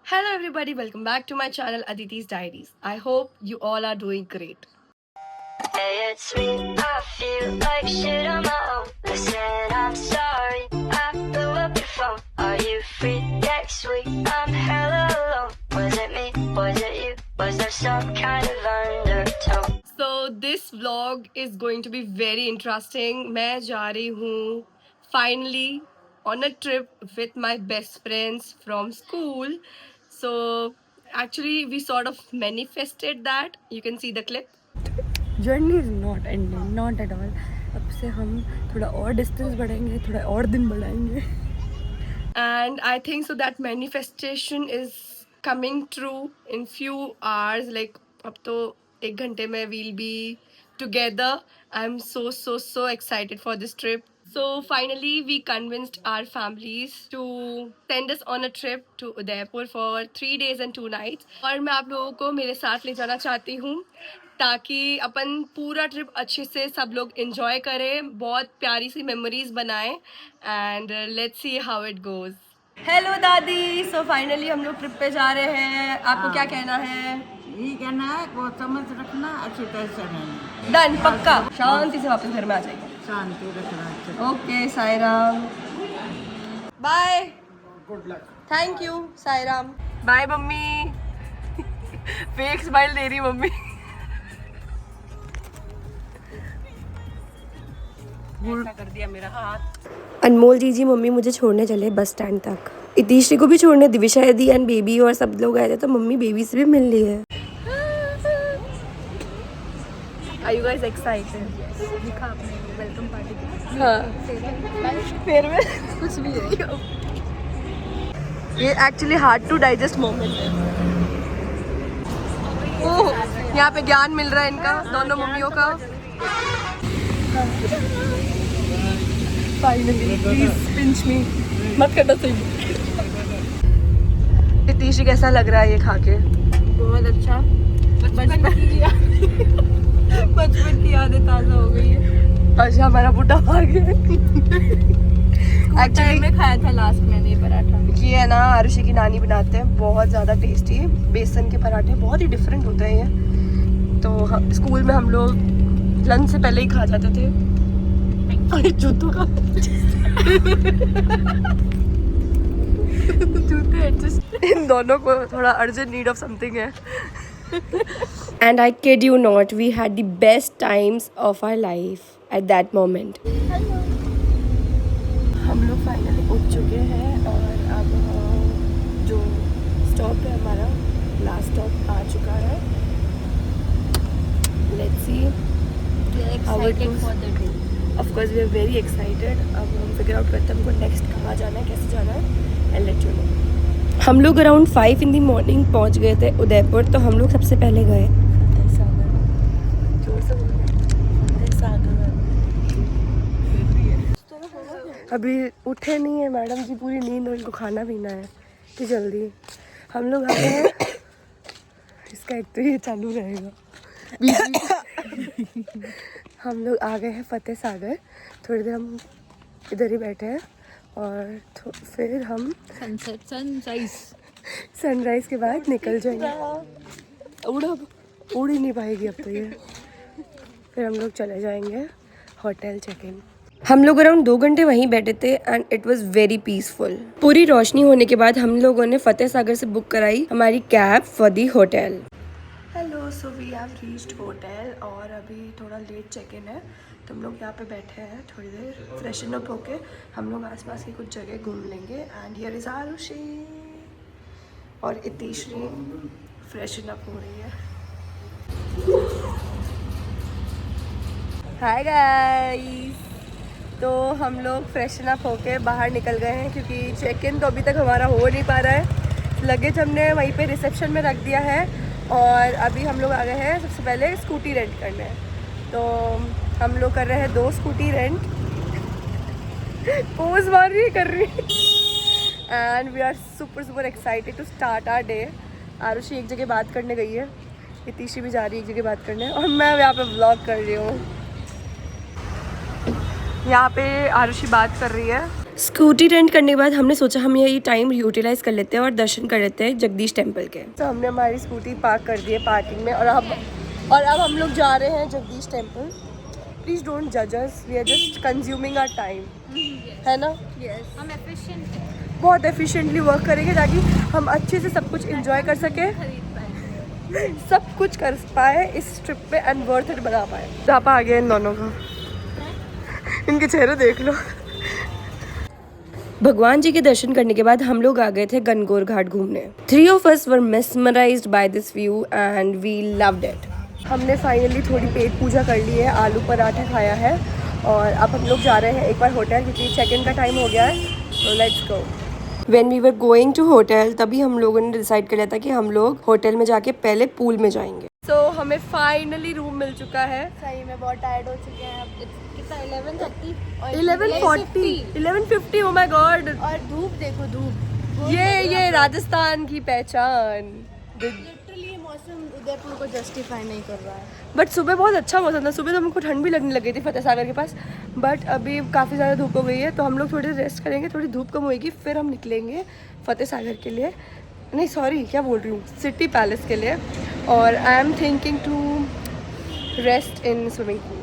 Hello everybody, welcome back to my channel Aditi's Diaries. I hope you all are doing great. Hey, it's me. I feel like shit on my own. Listen, I'm sorry. I blew up your phone. Are you free next week? I'm hella alone. Was it me? Was it you? Was there some kind of undertone? So this vlog is going to be very interesting. मैं जा रही हूँ finally on a trip with my best friends from school. So actually we sort of manifested that. You can see the clip. Journey is not ending, not at all. अब से हम थोड़ा और distance बढ़ाएंगे, थोड़ा और दिन बढ़ाएंगे. And I think so that manifestation is coming true in few hours. Like अब तो एक घंटे में we'll be together. I'm so excited for this trip. So finally we convinced our families to send us on a trip to Udaipur for 3 days and 2 nights. और मैं आप लोगों को मेरे साथ ले जाना चाहती हूँ ताकि अपन पूरा ट्रिप अच्छे से सब लोग एंजॉय करें, बहुत प्यारी सी मेमोरीज बनाएं and let's see how it goes. Hello दादी. सो फाइनली हम लोग ट्रिप पे जा रहे हैं. आपको क्या कहना है? यही कहना है वो समझ रखना, अच्छी तरह से रहना, डन, पक्का. शांति से वापस घर में आ जाएंगे. शांति रखना. Okay Sairam. Bye. Good luck. Thank you Sairam. Bye mummy. Fake smile दे रही मम्मी. कर दिया मेरा हाथ. अनमोल जी मम्मी मुझे छोड़ने चले बस स्टैंड तक. इतीश्री को भी छोड़ने, दिविशा दी एंड बेबी और सब लोग आए थे, तो मम्मी बेबी से भी मिल ली है. Are you guys excited? दिखा अपने वेलकम पार्टी. हाँ. फिर में कुछ भी है. ये actually hard to digest moment है. ओह, यहाँ पे ज्ञान मिल रहा है इनका, दोनों मम्मियों का. फाइनली प्लीज पिंच मी. मत करना सही. इतीशी कैसा लग रहा है ये खा के? बहुत अच्छा. बचपन की यादें ताज़ा हो गई है. अच्छा, हमारा बुढ़ा आ गया. एक्चुअली में खाया था लास्ट मैंने ये पराठा. ये है ना, आरुषि की नानी बनाते हैं, बहुत ज़्यादा टेस्टी. बेसन के पराठे बहुत ही डिफरेंट होते हैं ये. तो स्कूल में हम लोग लंच से पहले ही खा जाते थे. अरे जूतों का जूते एडजस्ट. इन दोनों को थोड़ा अर्जेंट नीड ऑफ समथिंग है. And I kid you not, we had the best times of our life at that moment. हम लोग फाइनली उठ चुके हैं और अब जो स्टॉप है हमारा, लास्ट स्टॉप आ चुका है. Let's see how it goes. Of course we are very excited. अब हम फिगर आउट करते हैं हमको नेक्स्ट कहाँ जाना है, कैसे जाना है. I'll let you know. हम लोग अराउंड 5 in the morning पहुँच गए थे उदयपुर. तो हम लोग सबसे पहले गए अभी उठे नहीं है मैडम जी, पूरी नींद, उनको खाना पीना है तो जल्दी हम लोग आ गए हैं. इसका एक तो ये चालू रहेगा. हम लोग आ गए हैं फतेह सागर. थोड़ी देर हम इधर ही बैठे हैं और फिर हम सनराइज के बाद निकल जाएंगे. उड़ ही नहीं पाएगी अब तो ये. फिर हम लोग चले जाएंगे होटल चेक इन. हम लोग अराउंड 2 घंटे वहीं बैठे थे and it was very peaceful. पूरी रोशनी होने के बाद हम लोगों ने फतेह सागर से बुक कराई हमारी cab for the hotel. Hello, so we have reached hotel और अभी थोड़ा लेट चेक इन है, तो हम लोग यहाँ पे बैठे हैं थोड़ी देर फ्रेशन अप होके. हम लोग आसपास की कुछ जगह घूम लेंगे. एंड हियर इज आरुषि और इतीश्री फ्रेशन अप हो रही है. Hi guys. तो हम लोग फ्रेशन अप होके बाहर निकल गए हैं क्योंकि चेक इन तो अभी तक हमारा हो नहीं पा रहा है. लगेज हमने वहीं पे रिसेप्शन में रख दिया है और अभी हम लोग आ गए हैं सबसे पहले स्कूटी रेंट करने. तो हम लोग कर रहे हैं 2 स्कूटी रेंट. पोज मार रही कर रही. And we are super excited to start our day. Arushi एक जगह बात करने गई है, इतीशी भी जा रही है एक जगह बात करने, और मैं यहाँ पे व्लॉग कर रही हूँ. यहाँ पे आरुषि बात कर रही है स्कूटी रेंट करने के बाद हमने सोचा हम ये टाइम यूटिलाइज कर लेते हैं और दर्शन कर लेते हैं जगदीश टेम्पल के। तो हमने हमारी स्कूटी पार्क कर दी है पार्किंग में और अब हम लोग जा रहे हैं जगदीश टेम्पल। प्लीज़ डोंट जज us, we are just consuming our time, है ना? यस, हम एफिशिएंट हैं, बहुत एफिशिएंटली वर्क करेंगे ताकि हम अच्छे से सब कुछ एंजॉय कर सकें, खरीद पाए। सब कुछ कर पाए इस ट्रिप पे एंड वर्थ इट बना पाए। जापा आ गया इन दोनों का, इनके चेहरे देख लो। भगवान जी के दर्शन करने के बाद हम लोग आ गए थे गणगौर घाट घूमने। 3 of us were mesmerized by this view and we loved it. हमने फाइनली थोड़ी पेट पूजा कर ली है, आलू पराठा खाया है और अब हम लोग जा रहे हैं एक बार होटल क्योंकि चेक इन का टाइम हो गया है, तो let's go. When we were going to hotel तभी हम लोगों ने डिसाइड कर लिया था कि हम लोग होटल में जाके पहले पूल में जाएंगे। So हमें फाइनली रूम मिल चुका है। सही में बहुत टायर्ड हो चुके हैं अब। कितना 11:30 और 11:50 oh my god। और धूप देखो, धूप ये राजस्थान की पहचान। लिटरली मौसम उदयपुर को जस्टिफाई नहीं कर रहा है। बट सुबह बहुत अच्छा मौसम था, सुबह तो हमको ठंड भी लगने लगी थी फतेह सागर के पास, बट अभी काफ़ी ज़्यादा धूप हो गई है तो हम लोग थोड़ी रेस्ट करेंगे, थोड़ी धूप कम होएगी फिर हम निकलेंगे फतेह सागर के लिए, नहीं सॉरी क्या बोल रही हूँ, सिटी पैलेस के लिए। और I am thinking to rest in swimming pool.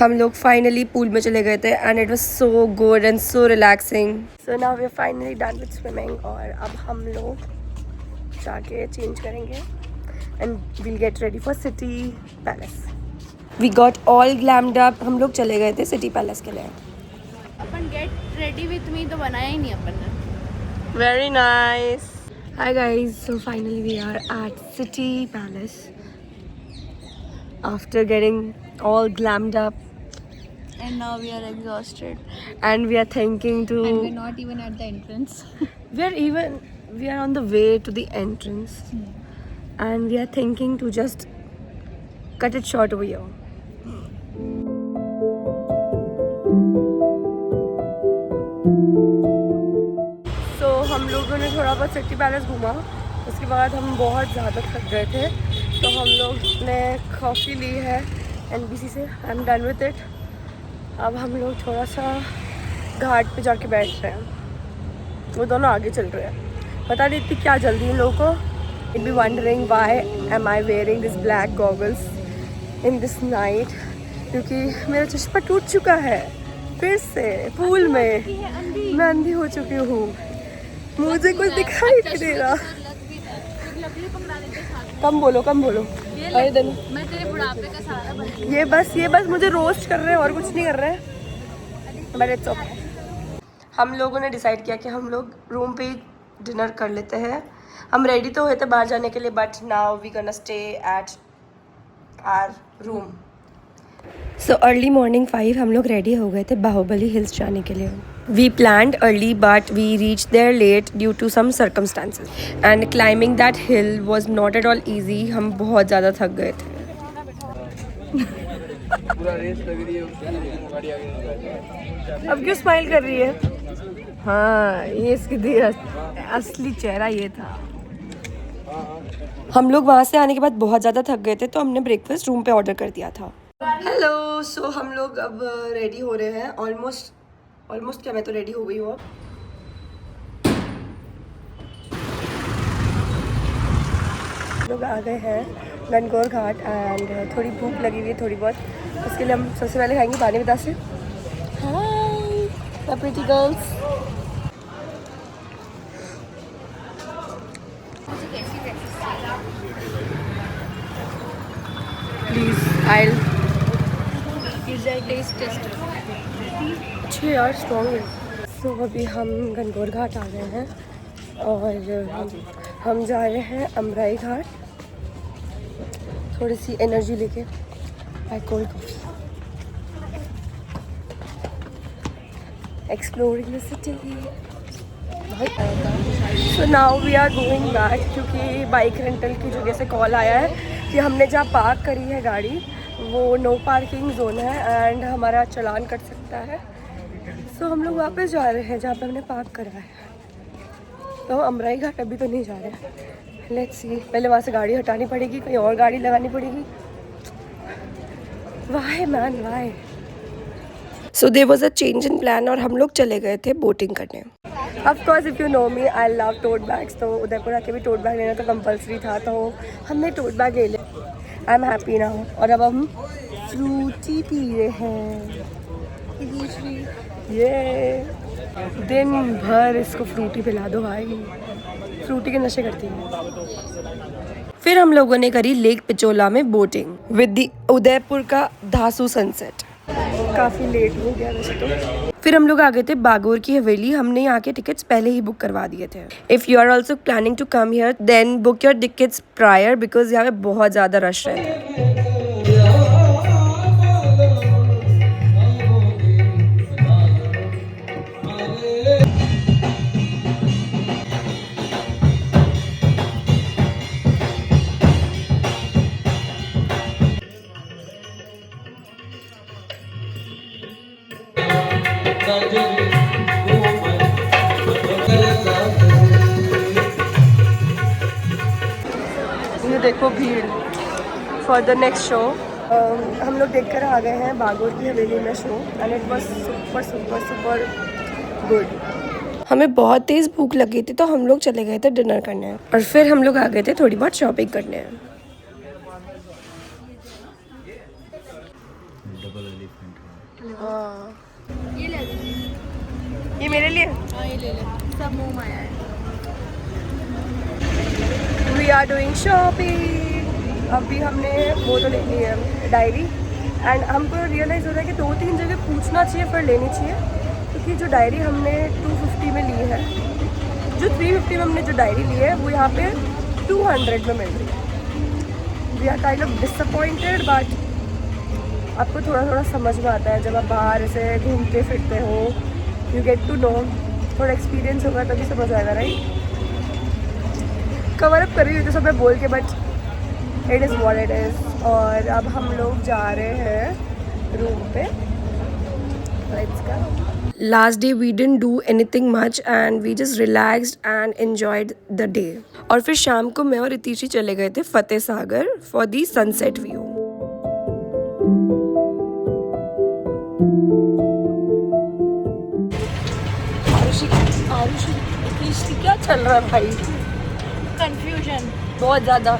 हम लोग फाइनली पूल में चले गए थे and it was so good and so relaxing. So now we are finally done with swimming और अब हम लोग जाके चेंज करेंगे and we'll get ready for city palace. We got all glammed up, हम लोग चले गए थे सिटी पैलेस के लिए। अपन गेट रेडी विथ मी तो बनाया ही नहीं अपन ने। Very nice. Hi guys, so finally we are at City Palace after getting all glammed up And now we are exhausted. and we are thinking to And we're not even at the entrance. we are on the way to the entrance and we are thinking to just cut it short over here. तो हम लोगों ने थोड़ा बहुत city palace घूमा, उसके बाद हम बहुत ज़्यादा थक गए थे तो हम लोग ने कॉफ़ी ली है NBC से। I am done with it. अब हम लोग थोड़ा सा घाट पे जाके बैठ रहे हैं, वो दोनों आगे चल रहे हैं। पता नहीं इतनी क्या जल्दी इन लोगों को। It be wondering why am I wearing this black goggles in this night, क्योंकि मेरा चश्मा टूट चुका है फिर से पूल में। मैं अंधी हो चुकी हूँ, मुझे कुछ दिखाई नहीं दे रहा। कम बोलो अरे धनु, मैं तेरे बुढ़ापे का सहारा बन। ये बस मुझे रोस्ट कर रहे हैं और कुछ नहीं कर रहे हैं, बट इट्स ओके। हम लोगों ने डिसाइड किया कि हम लोग रूम पे ही डिनर कर लेते हैं। हम रेडी तो हुए थे बाहर जाने के लिए but now we gonna stay at our room. So early morning 5 हम लोग रेडी हो गए थे बाहुबली हिल्स जाने के लिए। We planned early but we reach there late due to some circumstances and climbing that hill was not at all easy. हम बहुत ज़्यादा थक गए थे। अब क्यों स्माइल कर रही है? हाँ, ये इसकी असली चेहरा ये था। हम लोग वहाँ से आने के बाद बहुत ज़्यादा थक गए थे तो हमने ब्रेकफास्ट रूम पे ऑर्डर कर दिया था। हेलो, सो हम लोग अब रेडी हो रहे हैं ऑलमोस्ट क्या, मैं तो रेडी हो गई हूँ। अब लोग आ गए हैं गणगौर घाट एंड थोड़ी भूख लगी हुई है थोड़ी बहुत, उसके लिए हम सबसे पहले खाएंगे पानी बतासे। Hi the pretty girls. Please I taste taste अच्छे यार, स्ट्रॉन्ग है। सो अभी हम गणगौर घाट आ गए हैं और हम जा रहे हैं अमराई घाट थोड़ी सी एनर्जी लेके। By cold coffee exploring the city. So now we are going back क्योंकि बाइक रेंटल की जगह से कॉल आया है कि हमने जहाँ पार्क करी है गाड़ी वो नो पार्किंग जोन है एंड हमारा चालान कट सकता है। सो हम लोग वापस जा रहे हैं जहाँ पे हमने पार्क करा है। तो अमराई घाट अभी तो नहीं जा रहे हैं, लेट्स सी। पहले वहाँ से गाड़ी हटानी पड़ेगी, कहीं और गाड़ी लगानी पड़ेगी। Why man why. So there was a change in plan और हम लोग चले गए थे बोटिंग करने. Of course if you know me I love tote bags. तो उदयपुर आके भी टोट बैग लेना तो कंपलसरी था, तो हमने टोट बैग ले लिया. I am happy now. और अब हम फ्रूटी पी रहे हैं. ये दिन भर इसको फ्रूटी पिला दो भाई, फ्रूटी के नशे करती है. फिर हम लोगों ने करी लेक पिचोला में बोटिंग विद द उदयपुर का धासू सनसेट. काफ़ी लेट हो गया वैसे तो. फिर हम लोग आ गए थे बागोर की हवेली. हमने यहाँ के टिकट्स पहले ही बुक करवा दिए थे. If you are also planning to come here then book your tickets prior because यहाँ पे बहुत ज़्यादा रश रहता है. ये देखो भीड़ फॉर द नेक्स्ट शो. हम लोग देखकर आ गए हैं बागोर की हवेली में show and it was super super super good. हमें बहुत तेज़ भूख लगी थी तो हम लोग चले गए थे डिनर करने और फिर हम लोग आ गए थे थोड़ी बहुत शॉपिंग करने. ये मेरे लिए. हाँ ये ले ले, सब मुंह में आया है. We are doing shopping. अभी हमने वो तो ले ली है डायरी एंड हमको रियलाइज़ हो रहा है कि 2-3 जगह पूछना चाहिए फिर लेनी चाहिए, क्योंकि जो डायरी हमने 250 में ली है, जो 350 में हमने जो डायरी ली है वो यहाँ पे 200 में मिल रही है. We are kind of disappointed but आपको थोड़ा थोड़ा समझ में आता है जब आप बाहर ऐसे घूमते फिरते हो. यू गेट टू नो, थोड़ा एक्सपीरियंस होगा तभी समझ आएगा राइट. कवर अप कर रही हूँ तो सब मैं बोल के but it is what it is. और अब हम लोग जा रहे हैं रूम पे. Let's go. Last day we didn't do anything much and we just relaxed and enjoyed the day. और फिर शाम को मैं और रितीशी चले गए थे Fateh Sagar for the sunset view. Aarushi क्या चल रहा है भाई? कंफ्यूजन. बहुत ज़्यादा.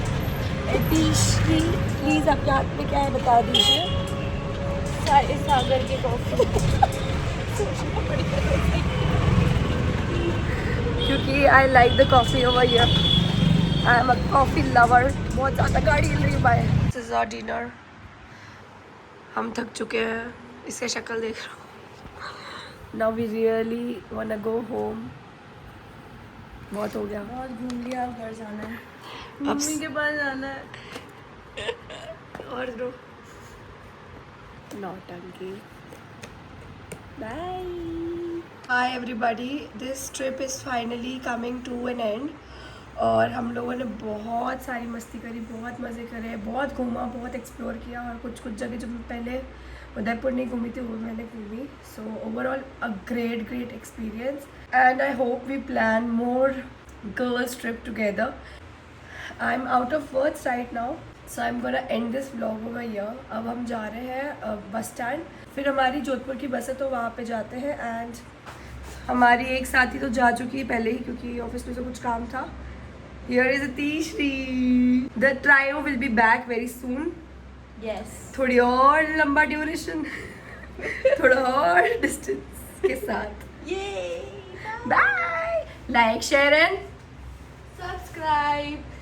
रितीशी प्लीज़ आपके हाथ में क्या है बता दीजिए. सागर की कॉफी. क्योंकि I like the coffee over here. I am a coffee lover. बहुत ज़्यादा गाड़ी हिल रही है भाई. This is our dinner. हम थक चुके हैं, इसका शक्ल देख रहा हूँ. Now we really wanna go home. बहुत हो गया. बहुत घूम लिया, अब घर जाना है. अब मम्मी के पास जाना है. और दो नौटंकी. Bye. Hi everybody, this trip is finally coming to an end. और हम लोगों ने बहुत सारी मस्ती करी, बहुत मज़े करे, बहुत घूमा, बहुत एक्सप्लोर किया. और कुछ कुछ जगह जो मैं पहले उदयपुर नहीं घूमी थी वो मैंने घूमी. So overall a great experience and I hope we plan more girls trip together. I am out of words right now, so I am gonna end this vlog over here. अब हम जा रहे हैं बस स्टैंड. फिर हमारी जोधपुर की बस है तो वहाँ पे जाते हैं. एंड हमारी एक साथी तो जा चुकी है पहले ही क्योंकि ऑफिस में से कुछ काम था. Here is Atishri. The trio will be back very soon. Yes. थोड़ी और लंबा ड्यूरेशन, थोड़ा और डिस्टेंस के साथ. Yay. Bye. Like share and Subscribe.